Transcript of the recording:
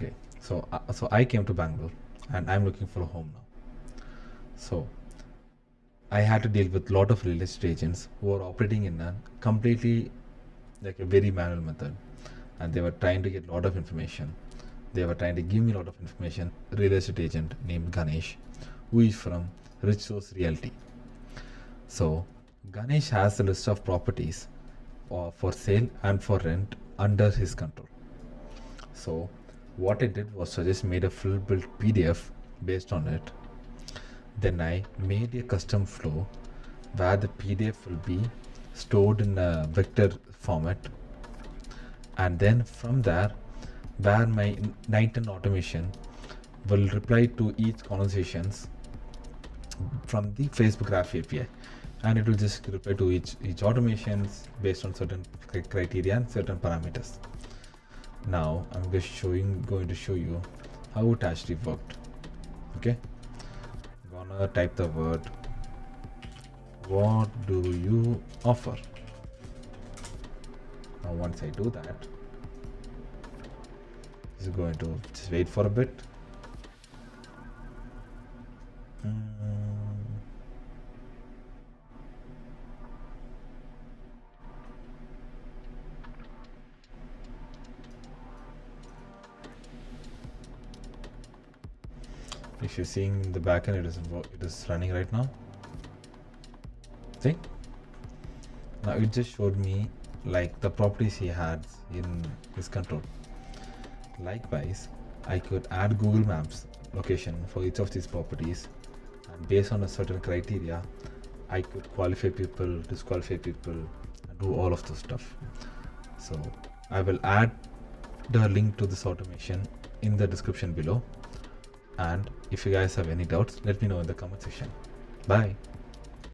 Okay, so I came to Bangalore and I'm looking for a home now. So I had to deal with a lot of real estate agents who are operating in a completely like a very manual method, and they were trying to get a lot of information. They were trying to give me a lot of information. Real estate agent named Ganesh, who is from Rich Source Realty. So Ganesh has a list of properties for sale and for rent under his control. So what I did was I just made a full built PDF based on it. Then I made a custom flow where the PDF will be stored in a vector format, and then from there where my N8n automation will reply to each conversations from the Facebook Graph API, and it will just reply to each automations based on certain criteria and certain parameters. Now I'm just going to show you how it actually worked. Okay, I'm gonna type the word, what do you offer? Now once I do that, it's going to just wait for a bit. If you're seeing the backend, it is running right now. See, now it just showed me like the properties he had in his control. Likewise, I could add Google Maps location for each of these properties, and based on a certain criteria, I could qualify people, disqualify people, and do all of those stuff. So I will add the link to this automation in the description below. And if you guys have any doubts, let me know in the comment section. Bye.